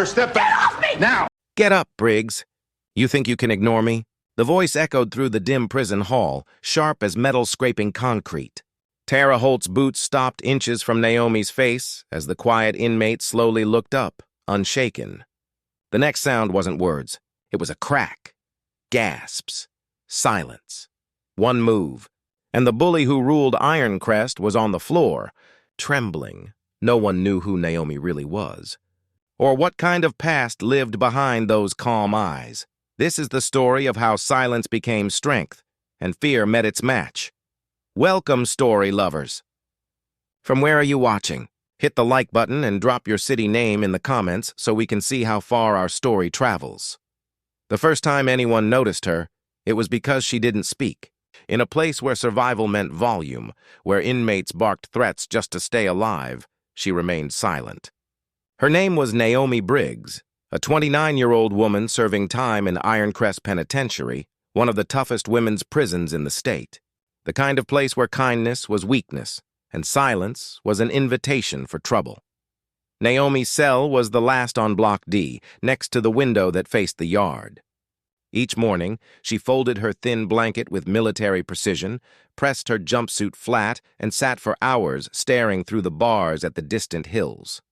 step back. Get off me! Now! Get up, Briggs. You think you can ignore me? The voice echoed through the dim prison hall, sharp as metal scraping concrete. Tara Holt's boots stopped inches from Naomi's face as the quiet inmate slowly looked up, unshaken. The next sound wasn't words. It was a crack. Gasps. Silence. One move. And the bully who ruled Ironcrest was on the floor, trembling. No one knew who Naomi really was, or what kind of past lived behind those calm eyes. This is the story of how silence became strength, and fear met its match. Welcome, story lovers. From where are you watching? Hit the like button and drop your city name in the comments so we can see how far our story travels. The first time anyone noticed her, it was because she didn't speak. In a place where survival meant volume, where inmates barked threats just to stay alive, she remained silent. Her name was Naomi Briggs, a 29-year-old woman serving time in Ironcrest Penitentiary, one of the toughest women's prisons in the state. The kind of place where kindness was weakness, and silence was an invitation for trouble. Naomi's cell was the last on Block D, next to the window that faced the yard. Each morning, she folded her thin blanket with military precision, pressed her jumpsuit flat, and sat for hours staring through the bars at the distant hills.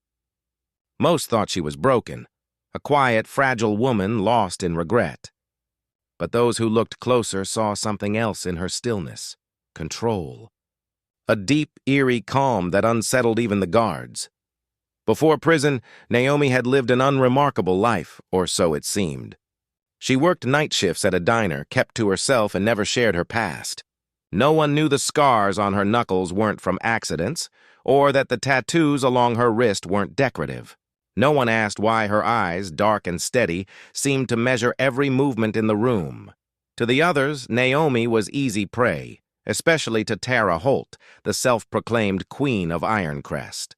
Most thought she was broken, a quiet, fragile woman lost in regret. But those who looked closer saw something else in her stillness: control. A deep, eerie calm that unsettled even the guards. Before prison, Naomi had lived an unremarkable life, or so it seemed. She worked night shifts at a diner, kept to herself, and never shared her past. No one knew the scars on her knuckles weren't from accidents, or that the tattoos along her wrist weren't decorative. No one asked why her eyes, dark and steady, seemed to measure every movement in the room. To the others, Naomi was easy prey, especially to Tara Holt, the self-proclaimed queen of Ironcrest.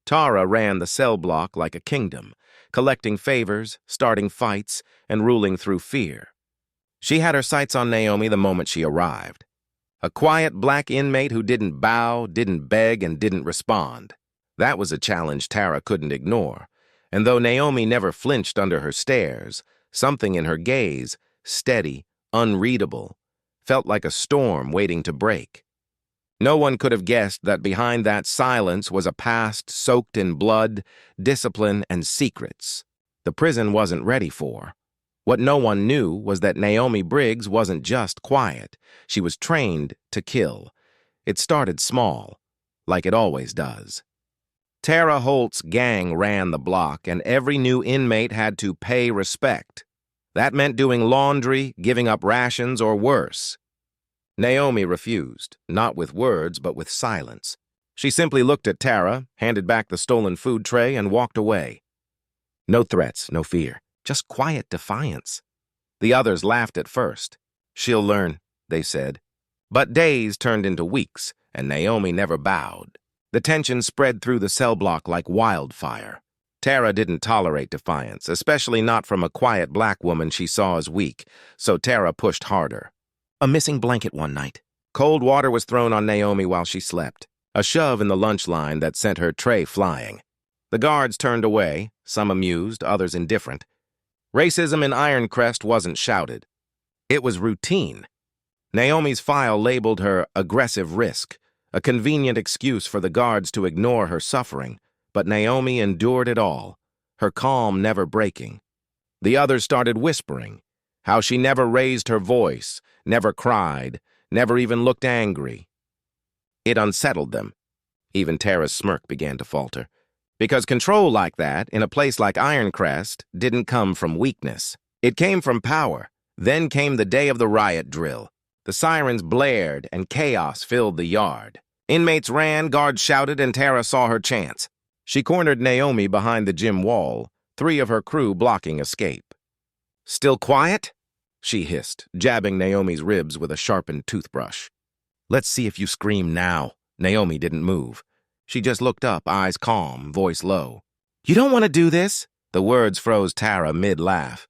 Tara ran the cell block like a kingdom, collecting favors, starting fights, and ruling through fear. She had her sights on Naomi the moment she arrived. A quiet black inmate who didn't bow, didn't beg, and didn't respond. That was a challenge Tara couldn't ignore, and though Naomi never flinched under her stares, something in her gaze, steady, unreadable, felt like a storm waiting to break. No one could have guessed that behind that silence was a past soaked in blood, discipline, and secrets the prison wasn't ready for. What no one knew was that Naomi Briggs wasn't just quiet. She was trained to kill. It started small, like it always does. Tara Holt's gang ran the block, and every new inmate had to pay respect. That meant doing laundry, giving up rations, or worse. Naomi refused, not with words, but with silence. She simply looked at Tara, handed back the stolen food tray, and walked away. No threats, no fear, just quiet defiance. The others laughed at first. She'll learn, they said. But days turned into weeks, and Naomi never bowed. The tension spread through the cell block like wildfire. Tara didn't tolerate defiance, especially not from a quiet black woman she saw as weak, so Tara pushed harder. A missing blanket one night. Cold water was thrown on Naomi while she slept. A shove in the lunch line that sent her tray flying. The guards turned away, some amused, others indifferent. Racism in Ironcrest wasn't shouted. It was routine. Naomi's file labeled her aggressive risk, a convenient excuse for the guards to ignore her suffering, but Naomi endured it all, her calm never breaking. The others started whispering, how she never raised her voice, never cried, never even looked angry. It unsettled them. Even Tara's smirk began to falter. Because control like that, in a place like Ironcrest, didn't come from weakness. It came from power. Then came the day of the riot drill. The sirens blared, and chaos filled the yard. Inmates ran, guards shouted, and Tara saw her chance. She cornered Naomi behind the gym wall, 3 of her crew blocking escape. "Still quiet?" she hissed, jabbing Naomi's ribs with a sharpened toothbrush. "Let's see if you scream now." Naomi didn't move. She just looked up, eyes calm, voice low. "You don't want to do this?" The words froze Tara mid-laugh.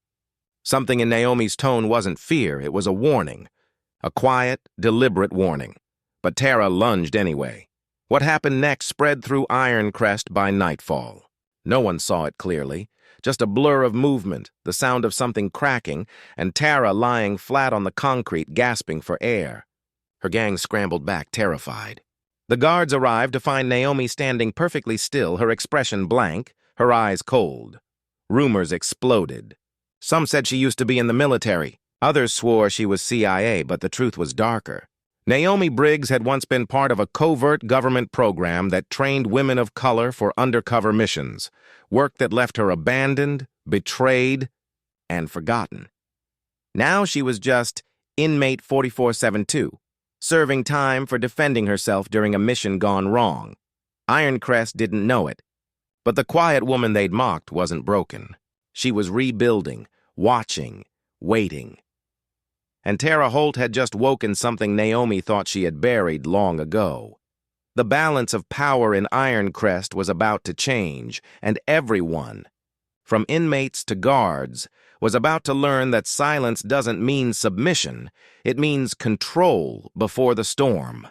Something in Naomi's tone wasn't fear, it was a warning. A quiet, deliberate warning. But Tara lunged anyway. What happened next spread through Ironcrest by nightfall. No one saw it clearly, just a blur of movement, the sound of something cracking, and Tara lying flat on the concrete, gasping for air. Her gang scrambled back, terrified. The guards arrived to find Naomi standing perfectly still, her expression blank, her eyes cold. Rumors exploded. Some said she used to be in the military. Others swore she was CIA, but the truth was darker. Naomi Briggs had once been part of a covert government program that trained women of color for undercover missions, work that left her abandoned, betrayed, and forgotten. Now she was just Inmate 4472, serving time for defending herself during a mission gone wrong. Ironcrest didn't know it, but the quiet woman they'd mocked wasn't broken. She was rebuilding, watching, waiting. And Tara Holt had just woken something Naomi thought she had buried long ago. The balance of power in Ironcrest was about to change, and everyone, from inmates to guards, was about to learn that silence doesn't mean submission, it means control before the storm.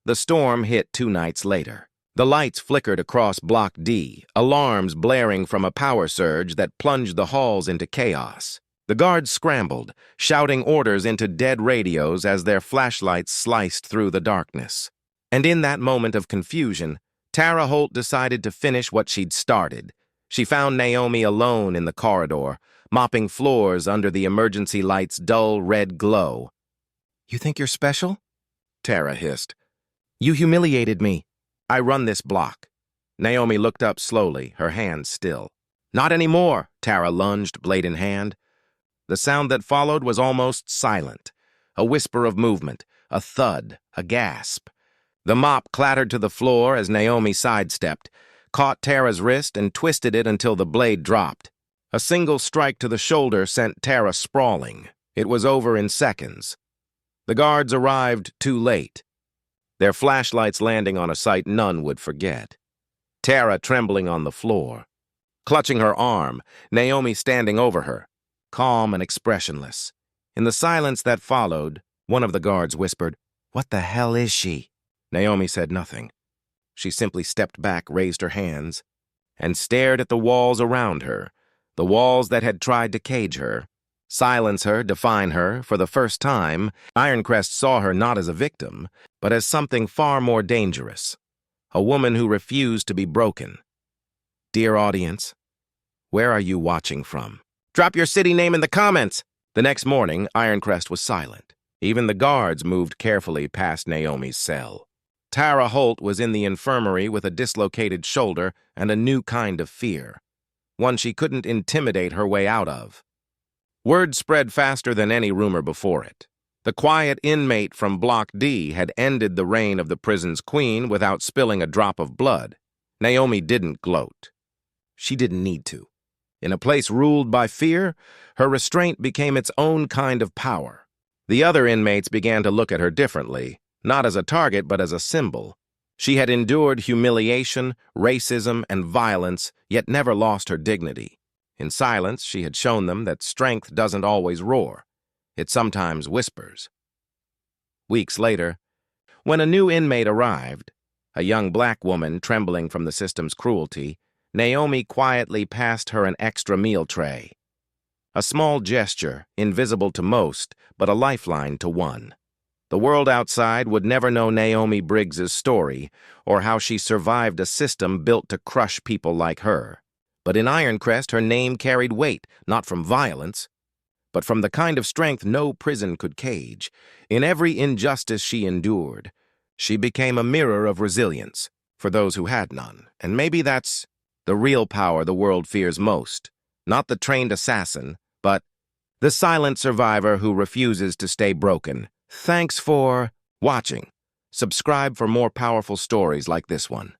The storm hit 2 nights later. The lights flickered across Block D, alarms blaring from a power surge that plunged the halls into chaos. The guards scrambled, shouting orders into dead radios as their flashlights sliced through the darkness. And in that moment of confusion, Tara Holt decided to finish what she'd started. She found Naomi alone in the corridor, mopping floors under the emergency light's dull red glow. "You think you're special?" Tara hissed. "You humiliated me. I run this block." Naomi looked up slowly, her hands still. "Not anymore," Tara lunged, blade in hand. The sound that followed was almost silent, a whisper of movement, a thud, a gasp. The mop clattered to the floor as Naomi sidestepped, caught Tara's wrist and twisted it until the blade dropped. A single strike to the shoulder sent Tara sprawling. It was over in seconds. The guards arrived too late, their flashlights landing on a sight none would forget. Tara trembling on the floor. Clutching her arm, Naomi standing over her, calm and expressionless. In the silence that followed, one of the guards whispered, "What the hell is she?" Naomi said nothing. She simply stepped back, raised her hands, and stared at the walls around her, the walls that had tried to cage her, silence her, define her. For the first time, Ironcrest saw her not as a victim, but as something far more dangerous, a woman who refused to be broken. Dear audience, where are you watching from? Drop your city name in the comments! The next morning, Ironcrest was silent. Even the guards moved carefully past Naomi's cell. Tara Holt was in the infirmary with a dislocated shoulder and a new kind of fear, one she couldn't intimidate her way out of. Word spread faster than any rumor before it. The quiet inmate from Block D had ended the reign of the prison's queen without spilling a drop of blood. Naomi didn't gloat. She didn't need to. In a place ruled by fear, her restraint became its own kind of power. The other inmates began to look at her differently, not as a target but as a symbol. She had endured humiliation, racism, and violence, yet never lost her dignity. In silence, she had shown them that strength doesn't always roar. It sometimes whispers. Weeks later, when a new inmate arrived, a young black woman trembling from the system's cruelty, Naomi quietly passed her an extra meal tray. A small gesture, invisible to most, but a lifeline to one. The world outside would never know Naomi Briggs's story or how she survived a system built to crush people like her. But in Ironcrest, her name carried weight, not from violence, but from the kind of strength no prison could cage. In every injustice she endured, she became a mirror of resilience for those who had none. And maybe that's the real power the world fears most. Not the trained assassin, but the silent survivor who refuses to stay broken. Thanks for watching. Subscribe for more powerful stories like this one.